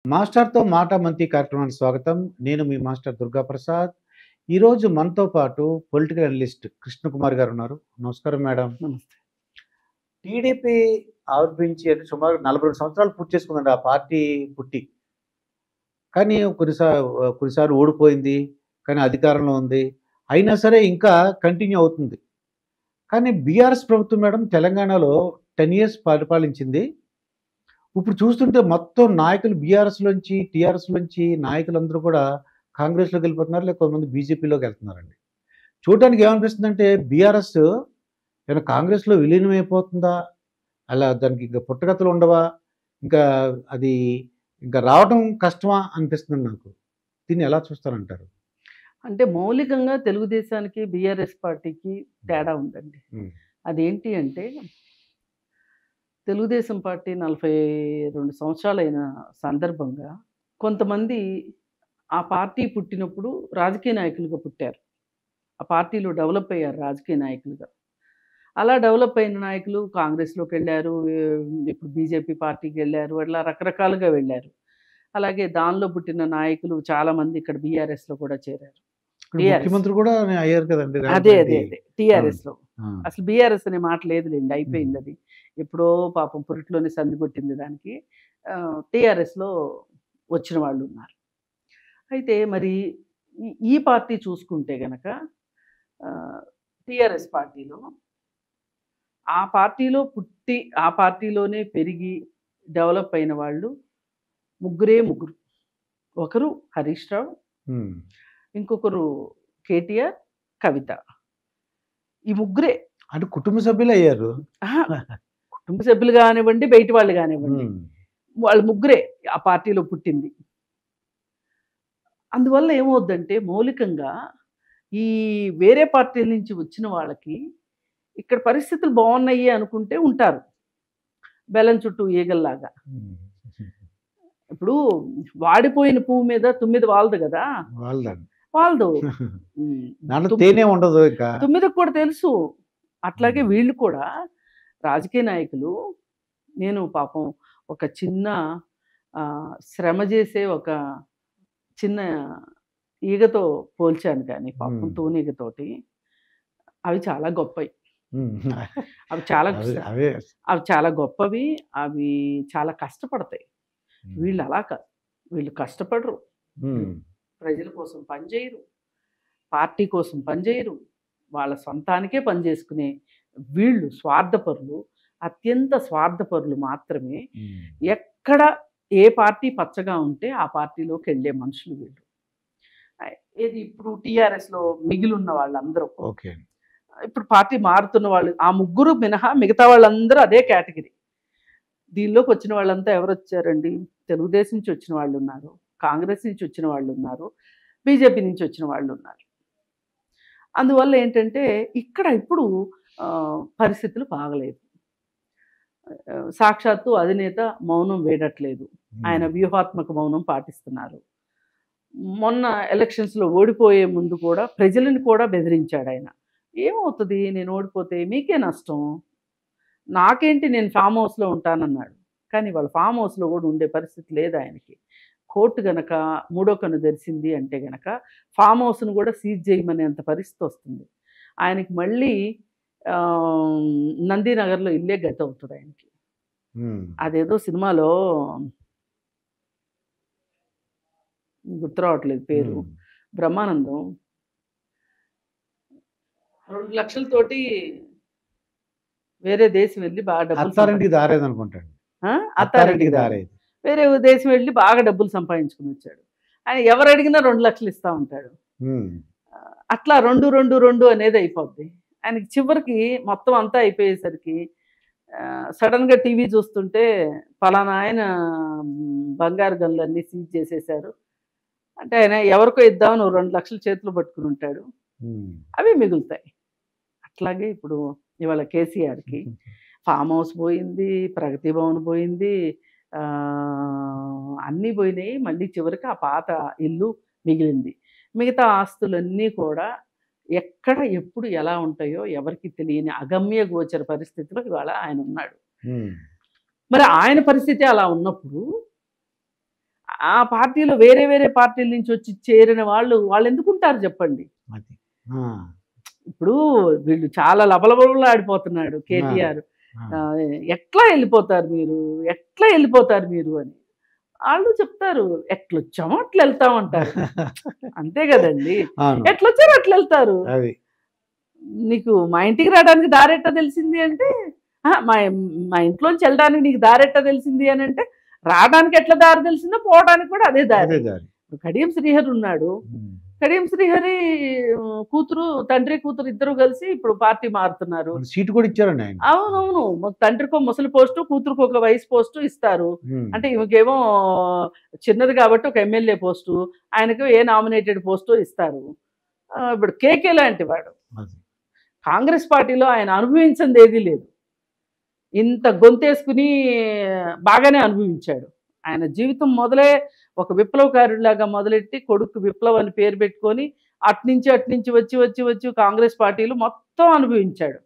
మాస్టర్‌తో మాట మంతి కార్యక్రమానికి స్వాగతం. నేను మీ మాస్టర్ దుర్గాప్రసాద్. ఈరోజు మనతో పాటు పొలిటికల్ అనలిస్ట్ కృష్ణకుమార్ గారున్నారు. నమస్కారం మేడం. నమస్తే. టీడీపీ ఆవిర్భవించి అంటే సుమారు 42 సంవత్సరాలు పూర్తి చేసుకుందండి ఆ పార్టీ పుట్టి. కానీ కొన్నిసార్లు ఓడిపోయింది. కానీ అధికారంలో ఉంది. అయినా సరే ఇంకా కంటిన్యూ అవుతుంది. కానీ బీఆర్ఎస్ ప్రభుత్వం మేడం తెలంగాణలో 10 ఇయర్స్ పరిపాలించింది. ఇప్పుడు చూస్తుంటే మొత్తం నాయకులు బీఆర్ఎస్‌లోంచి, టీఆర్ఎస్‌లోంచి నాయకులందరూ కూడా కాంగ్రెస్‌లోకి వెళ్ళిపోతున్నారు. లేక కొంతమంది బీజేపీలోకి వెళ్తున్నారండి. చూడడానికి ఏమనిపిస్తుందంటే బీఆర్ఎస్ ఏమైనా కాంగ్రెస్‌లో విలీనమైపోతుందా? అలా దానికి ఇంక పుట్టగతులు ఉండవా? ఇంకా అది ఇంకా రావటం కష్టమా అనిపిస్తుంది నాకు. దీన్ని ఎలా చూస్తారంటారు? అంటే మౌలికంగా తెలుగుదేశానికి, బీఆర్ఎస్ పార్టీకి తేడా ఉందండి. హ్మ్. అదేంటి అంటే, తెలుగుదేశం పార్టీ 42 సంవత్సరాలైన సందర్భంగా కొంతమంది ఆ పార్టీ పుట్టినప్పుడు రాజకీయ నాయకులుగా పుట్టారు. ఆ పార్టీలో డెవలప్ అయ్యారు రాజకీయ నాయకులుగా. అలా డెవలప్ అయిన నాయకులు కాంగ్రెస్‌లోకెళ్లారు, ఇప్పుడు బీజేపీ పార్టీకెళ్లారు. అట్లా రకరకాలుగా వెళ్లారు. అలాగే దానిలో పుట్టిన నాయకులు చాలామంది ఇక్కడ బీఆర్ఎస్‌లో కూడా చేరారు. ఇప్పుడు టీఆర్ఎస్. ముఖ్యమంత్రి కూడా అయ్యారు కదండీ రేవంత్ అదే. రెడ్డి. అవును. టీఆర్ఎస్‌లో. ఆ! అసలు బీఆర్ఎస్ అనే మాట లేదులెండి. హ్మ్. అయిపోయిందది. ఎప్పుడో పాపం పురిట్లోనే సందు కొట్టింది దానికి. టీఆర్ఎస్‌లో వచ్చిన వాళ్ళున్నారు. అయితే మరి ఈ పార్టీ చూసుకుంటే గనక టీఆర్ఎస్ పార్టీలో, ఆ పార్టీలో పుట్టి, ఆ పార్టీలోనే పెరిగి డెవలప్ అయిన వాళ్ళు ముగ్గురు. ఒకరు హరీష్ రావు, హ్మ్. ఇంకొకరు కేటీఆర్, కవిత. ఈ ముగ్గురే. అంటే కుటుంబ సభ్యులే అయ్యారు. అహా! కుటుంబ సభ్యులు గానివ్వండి, బయటి వాళ్ళు గానివ్వండి. హ్మ్. వాళ్ళు ముగ్గురే ఆ పార్టీలో పుట్టింది. అందువల్ల ఏమవుద్దంటే మౌలికంగా ఈ వేరే పార్టీల నుంచి వచ్చిన వాళ్ళకి ఇక్కడ పరిస్థితులు బావున్నాయి అనుకుంటే ఉంటారు. బెల్లం చుట్టూ ఈగల్లాగా. హ్మ్. ఇప్పుడు వాడిపోయిన పువ్వు మీద తుమ్మెద వాలదు గదా! వాళ్ళదండి. వాలదు. హ్మ్. దాంట్లో తుమ్ తేనె ఉండదు ఇంకా. తుమ్మెదకు కూడా తెలుసు. అట్లాగే హ్మ్. వీళ్ళు కూడా రాజకీయ నాయకులు, నేను పాపం ఒక చిన్న శ్రమ చేసే ఒక చిన్న ఈగతో పోల్చాను గానీ పాపం హ్మ్. తూనీగతోటి. అవి చాలా గొప్పయి. హ్మ్. అవి చాలా అవే. అవి చాలా గొప్పవి. అవి చాలా కష్టపడతాయి. హ్మ్. వీళ్ళు అలా కాదు. వీళ్ళు కష్టపడరు. హ్మ్. ప్రజల కోసం పని చేయరు. పార్టీ కోసం పని చేయరు. వాళ్ళ సొంతానికే పని చేసుకునే వీళ్ళు స్వార్థపరులు. అత్యంత స్వార్థపరులు మాత్రమే. హ్మ్. ఎక్కడ ఏ పార్టీ పచ్చగా ఉంటే ఆ పార్టీలోకెళ్ళే మనుషులు వీళ్ళు. ఏది ఇప్పుడు టీఆర్ఎస్‌లో మిగిలున్న వాళ్ళందరూ. ఓకే. ఇప్పుడు పార్టీ మారుతున్న వాళ్ళు ఆ ముగ్గురు మినహా మిగతా వాళ్ళందరూ అదే కేటగిరీ. దీనిలోకొచ్చిన వాళ్ళంతా ఎవరొచ్చారండి? తెలుగుదేశం నుంచి వచ్చిన వాళ్ళున్నారు. కాంగ్రెస్ నుంచి వచ్చిన వాళ్ళున్నారు. బీజేపీ నుంచి వచ్చిన వాళ్ళున్నారు. అందువల్ల ఏంటంటే ఇక్కడ ఇప్పుడు పరిస్థితులు బాగలేదు. సాక్షాత్తు అధినేత మౌనం వీడట్లేదు. ఆయన హ్మ్. వ్యూహాత్మక మౌనం పాటిస్తున్నారు. మొన్న ఎలక్షన్స్‌లో ఓడిపోయే ముందు కూడా ప్రజలను కూడా బెదిరించాడాయన. ఏమవుతది నేను ఓడిపోతే? మీకే నష్టం. నాకేంటి నేను ఫార్మ్ హౌస్‌లో ఉంటానన్నాడు. కానీ వాళ్ళ ఫార్మ్ హౌస్‌లో గూడా ఉండే పరిస్థితి లేదు ఆయనకి. కోర్ట్ గనక మూడో కన్ను తెరిసింది అంటే గనక ఫార్మ్ హౌస్‌ను గూడా సీజ్ చేయమనేంత పరిస్థితొస్తుంది. ఆయనకి మళ్ళీ నందినగర్‌లో ఇల్లే గతవుతది ఆయనకి. హ్మ్. అదేదో సినిమాలో గుర్తు రావట్లేదు పేరు. హ్మ్. బ్రహ్మానందం 2,00,000తోటి వేరే దేశం వెళ్లి బాగా డబ్బులు అత్తారింటికి దారేదనుకుంటాండి. అత్తారింటికి అత్తారింటికి దారేది. దారేది. వేరే దేశం వెళ్లి బాగా డబ్బులు సంపాదించుకొనొచ్చాడు. ఆయన ఎవరు అడిగినా 2,00,000 ఇస్తా ఉంటాడు. హ్మ్. అట్లా 2 అనేది అయిపోద్ది. ఆయనకి చివరికి మొత్తం అంతా అయిపోయేసరికి సడెన్‌గా టీవీ చూస్తుంటే పలానా ఆయన బంగారు గనులన్నీ సీజ్ చేసేశారు. అంటే ఆయన ఎవరికో ఇద్దామని ఓ 2,00,000 చేతిలో పట్టుకొని ఉంటాడు. హ్మ్. అవే మిగులుతాయి. అట్లాగే ఇప్పుడు ఇవాళ కేసీఆర్‌కి ఫార్మ్ హౌస్ పోయింది, ప్రగతి భవన్ పోయింది, అన్నీ పోయినాయి. మళ్ళీ చివరికి ఆ పాత ఇల్లు మిగిలింది. మిగతా ఆస్తులన్నీ కూడా ఎక్కడ, ఎప్పుడు, ఎలా ఉంటాయో ఎవరికీ తెలియని అగమ్య గోచర పరిస్థితిలో ఇవాళ ఆయనున్నాడు. హ్మ్. మరి ఆయన పరిస్థితి అలా ఉన్నప్పుడు ఆ పార్టీలో వేరే వేరే పార్టీల నుంచి వచ్చి చేరిన వాళ్ళు ఎందుకుంటారు చెప్పండి. అది ఆ, ఇప్పుడు వీళ్ళు చాలా లబలబలాడిపోతున్నాడు ఆ, కేటీఆర్. ఆ. ఎట్లా వెళ్ళిపోతారు మీరు, ఎట్లా వెళ్ళిపోతారు మీరు అని వాళ్ళు చెప్తారు. ఎట్లొచ్చామో అట్లా వెళ్తామంటారు. అంతే కదండి. అవును, ఎట్లొచ్చారో అట్లా వెళ్తారు. అది నీకు మా ఇంటికి రావడానికి దారెట్టా తెలిసింది అంటే, మా మా ఇంట్లోంచి వెళ్ళడానికి నీకు దారెట్టా తెలిసింది అని అంటే, రావడానికి ఎట్లా దారి తెలిసిందో పోవడానికి కూడా అదే దారి. అదే దారి. ఇప్పుడు కడియం శ్రీహరి ఉన్నాడు. ఉమ్. కడియం శ్రీహరి కూతురు, తండ్రి కూతురు ఇద్దరు కలిసి ఇప్పుడు పార్టీ మారుతున్నారు. మన సీటు కూడా ఇచ్చారండి ఆయన. అవునవును. తండ్రికో ముసలి పోస్టు, కూతురుకు ఒక వయసు పోస్టు ఇస్తారు. ఉమ్. అంటే ఈమెకేమో చిన్నది కాబట్టి ఒక ఎమ్మెల్యే పోస్టు, ఆయనకు ఏ నామినేటెడ్ పోస్టు ఇస్తారు. ఇప్పుడు కేకే లాంటి వాడు అది. కాంగ్రెస్ పార్టీలో ఆయన అనుభవించింది ఏదీ లేదు. ఇంత గొంతేసుకుని బాగానే అనుభవించాడు. ఆయన జీవితం మొదలే ఒక విప్లవకారుడిలాగా మొదలెట్టి కొడుకు విప్లవ్ అని పేరు పెట్టుకొని అట్నుంచి వచ్చి కాంగ్రెస్ పార్టీలు మొత్తం అనుభవించాడు.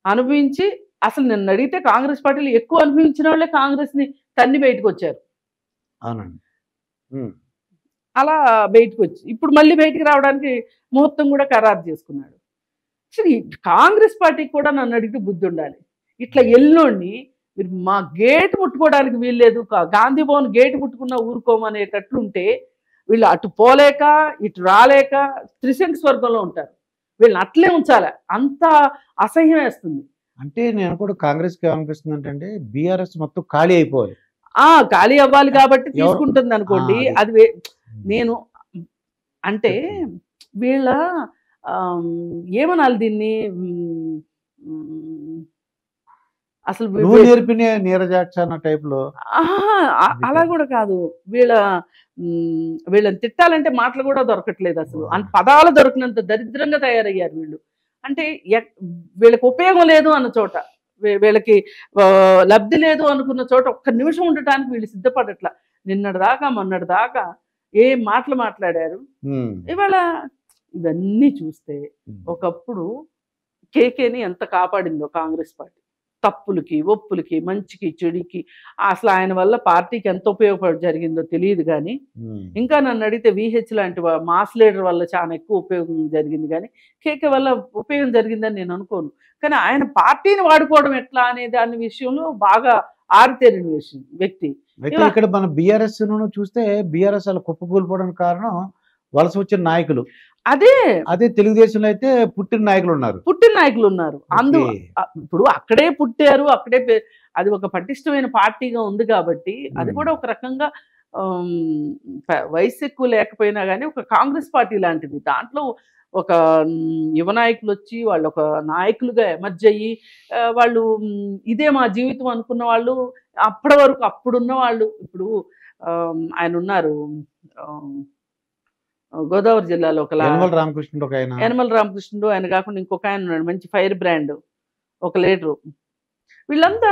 అనుభవించి అసలు నన్ను అడిగితే కాంగ్రెస్ పార్టీలు ఎక్కువ అనుభవించిన వాళ్ళే కాంగ్రెస్ని తన్ని బయటకు వచ్చారు. అవునండి. ఉమ్. అలా బయటకు వచ్చి ఇప్పుడు మళ్ళీ బయటికి రావడానికి ముహూర్తం కూడా ఖరారు చేసుకున్నాడు. అసలు ఈ కాంగ్రెస్ పార్టీకి కూడా నన్ను అడిగితే బుద్ధి ఉండాలి. ఇట్లా ఎల్లోని మీరు మా గేట్ ముట్టుకోవడానికి వీల్లేదు, గాంధీ భవన్ గేట్ ముట్టుకున్న ఊరుకోమనేటట్లుంటే వీళ్ళు అటు పోలేక ఇటు రాలేక త్రిశంకు స్వర్గంలో ఉంటారు. వీళ్ళని అట్లే ఉంచాలి. అంత అసహ్యం వేస్తుంది. అంటే నేను కూడా కాంగ్రెస్కి ఏమనిపిస్తుంది అంటే బీఆర్ఎస్ మొత్తం ఖాళీ అయిపోవాలి. ఖాళీ అవ్వాలి కాబట్టి తీసుకుంటుంది అనుకోండి. అది నేను అంటే వీళ్ళ ఏమనాలి దీన్ని, అసలు నువ్వు నేర్పిన నీరజాక్ష అన్న టైప్లో. అలా కూడా కాదు. వీళ్ళని తిట్టాలంటే మాటలు కూడా దొరకట్లేదు. అసలు అంత పదాలు దొరికినంత దరిద్రంగా తయారయ్యారు వీళ్ళు. అంటే వీళ్ళకి ఉపయోగం లేదు అన్న చోట, వీళ్ళకి లబ్ధి లేదు అనుకున్న చోట ఒక్క నిమిషం ఉండటానికి వీళ్ళు సిద్ధపడట్లా. నిన్నటి దాకా మొన్నటి దాకా ఏం మాటలు మాట్లాడారు. ఇవాళ ఇవన్నీ చూస్తే ఒకప్పుడు కేకేని ఎంత కాపాడిందో కాంగ్రెస్ పార్టీ, తప్పులకి ఒప్పులకి మంచికి చెడుకి. అసలు ఆయన వల్ల పార్టీకి ఎంత ఉపయోగపడి జరిగిందో తెలియదు. కానీ ఇంకా నన్ను అడిగితే విహెచ్ లాంటి మాస్ లీడర్ వల్ల చాలా ఎక్కువ ఉపయోగం జరిగింది. కానీ కేకే వల్ల ఉపయోగం జరిగిందని నేను అనుకోను. కానీ ఆయన పార్టీని వాడుకోవడం ఎట్లా అనే దాని విషయంలో బాగా ఆరితేరిన వ్యక్తి. ఇక్కడ మన బీఆర్ఎస్ చూస్తే బీఆర్ఎస్ అలా కుప్పకూలిపోవడానికి కారణం వలస వచ్చిన నాయకులు. అదే తెలుగుదేశంలో అయితే పుట్టిన నాయకులు ఉన్నారు. ఇప్పుడు అక్కడే పుట్టారు, అక్కడే అది ఒక పటిష్టమైన పార్టీగా ఉంది కాబట్టి అది కూడా ఒక రకంగా వయసు ఎక్కువ లేకపోయినా కానీ ఒక కాంగ్రెస్ పార్టీ లాంటిది. దాంట్లో ఒక యువ నాయకులు వచ్చి వాళ్ళు ఒక నాయకులుగా ఎమర్జ్ అయ్యి వాళ్ళు ఇదే మా జీవితం అనుకున్న వాళ్ళు అప్పటి వరకు అప్పుడున్న వాళ్ళు. ఇప్పుడు ఆయన ఉన్నారు గోదావరి జిల్లాలో ఒక యనమల రామకృష్ణుడు, ఆయన కాకుండా ఇంకొక ఆయన ఉన్నాడు మంచి ఫైర్ బ్రాండ్ ఒక లీడరు. వీళ్ళంతా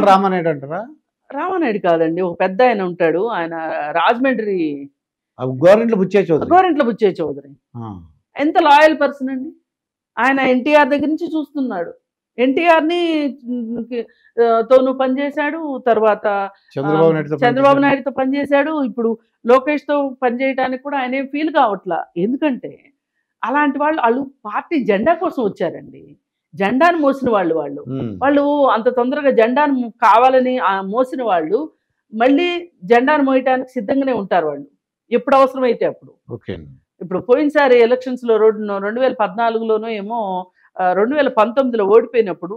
రామానాయుడు కాదండి, ఒక పెద్ద ఆయన ఉంటాడు. ఆయన రాజమండ్రి గోరింట్ల బుచ్చయ్య చౌదరి. ఎంత లాయల్ పర్సన్ అండి. ఆయన ఎన్టీఆర్ దగ్గర నుంచి చూస్తున్నాడు. ఎన్టీఆర్ని తోను పనిచేశాడు, తర్వాత చంద్రబాబు నాయుడుతో పనిచేశాడు, ఇప్పుడు లోకేష్తో పనిచేయడానికి కూడా ఆయన ఏం ఫీల్ కావట్లా. ఎందుకంటే అలాంటి వాళ్ళు పార్టీ జెండా కోసం వచ్చారండి. జెండాను మోసిన వాళ్ళు అంత తొందరగా జెండాను కావాలని మోసిన వాళ్ళు మళ్ళీ జెండాను మోయటానికి సిద్ధంగానే ఉంటారు వాళ్ళు ఎప్పుడు అవసరమైతే అప్పుడు. ఇప్పుడు పోయినసారి ఎలక్షన్స్లో 2014లోనో ఏమో 2019లో ఓడిపోయినప్పుడు,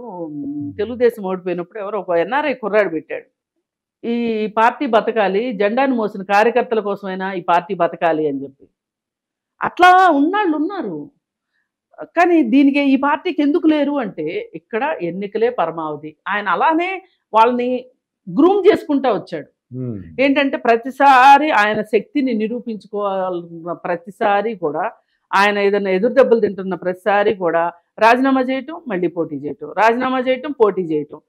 తెలుగుదేశం ఓడిపోయినప్పుడు ఎవరో ఒక ఎన్ఆర్ఐ కుర్రాడు పెట్టాడు, ఈ పార్టీ బతకాలి, జెండాను మోసిన కార్యకర్తల కోసమైనా ఈ పార్టీ బతకాలి అని చెప్పి. అట్లా ఉన్నాళ్ళు ఉన్నారు. కానీ దీనికి ఈ పార్టీకి ఎందుకు లేరు అంటే ఇక్కడ ఎన్నికలే పరమావధి. ఆయన అలానే వాళ్ళని గ్రూమ్ చేసుకుంటా వచ్చాడు. ఏంటంటే ప్రతిసారి ఆయన శక్తిని నిరూపించుకోవాలన్న ప్రతిసారి కూడా, ఆయన ఏదైనా ఎదురు దెబ్బలు తింటున్న ప్రతిసారి కూడా రాజీనామా చేయటం, మళ్ళీ పోటీ చేయటం, రాజీనామా చేయటం, పోటీ చేయటం.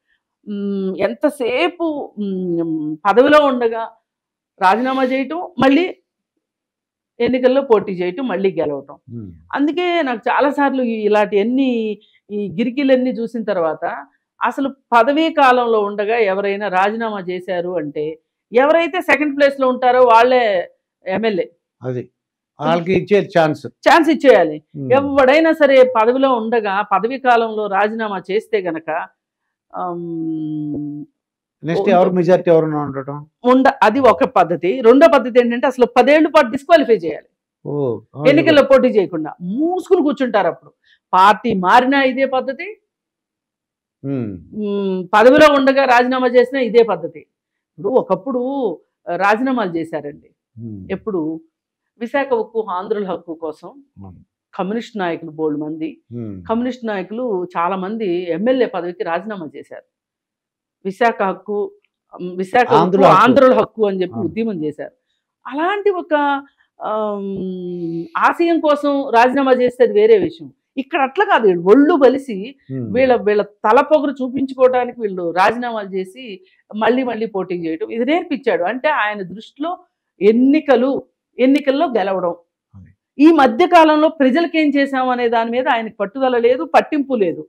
ఎంతసేపు పదవిలో ఉండగా రాజీనామా చేయటం, మళ్ళీ ఎన్నికల్లో పోటీ చేయటం, మళ్ళీ గెలవటం. అందుకే నాకు చాలాసార్లు ఇలాంటివన్నీ ఈ గిరికీలన్నీ చూసిన తర్వాత అసలు పదవీ కాలంలో ఉండగా ఎవరైనా రాజీనామా చేశారు అంటే ఎవరైతే సెకండ్ ప్లేస్ లో ఉంటారో వాళ్ళే ఎమ్మెల్యే. అది వాళ్ళకి ఇచ్చే ఛాన్స్ ఇచ్చేయాలి. ఎవడైనా సరే పదవిలో ఉండగా పదవి కాలంలో రాజీనామా చేస్తే గనక నెక్స్ట్ ఎవరు మెజారిటీ ఎవరు ఉండటం అది ఒక పద్ధతి. రెండో పద్ధతి ఏంటంటే అసలు 10 ఏళ్ల పాటు డిస్క్వాలిఫై చేయాలి, ఎన్నికల్లో పోటీ చేయకుండా మూసుకుని కూర్చుంటారు. అప్పుడు పార్టీ మారినా ఇదే పద్ధతి, పదవిలో ఉండగా రాజీనామా చేసినా ఇదే పద్ధతి. ఇప్పుడు ఒకప్పుడు రాజీనామాలు చేశారండి. ఎప్పుడు విశాఖ ఉక్కు ఆంధ్రుల హక్కు కోసం కమ్యూనిస్ట్ నాయకులు బోల్డ్ మంది, కమ్యూనిస్ట్ నాయకులు చాలా మంది ఎమ్మెల్యే పదవికి రాజీనామా చేశారు. విశాఖ ఆంధ్రుల హక్కు అని చెప్పి ఉద్యమం చేశారు. అలాంటి ఒక ఆశయం కోసం రాజీనామా చేస్తే అది వేరే విషయం. ఇక్కడ అట్లా కాదు, ఒళ్ళు బలిసి వీళ్ళ తల పొగరు చూపించుకోవడానికి వీళ్ళు రాజీనామాలు చేసి మళ్ళీ పోటీ చేయడం ఇది నేర్పించాడు. అంటే ఆయన దృష్టిలో ఎన్నికల్లో గెలవడం. ఈ మధ్య కాలంలో ప్రజలకేం చేశాం అనే దాని మీద ఆయనకు పట్టుదల లేదు, పట్టింపు లేదు.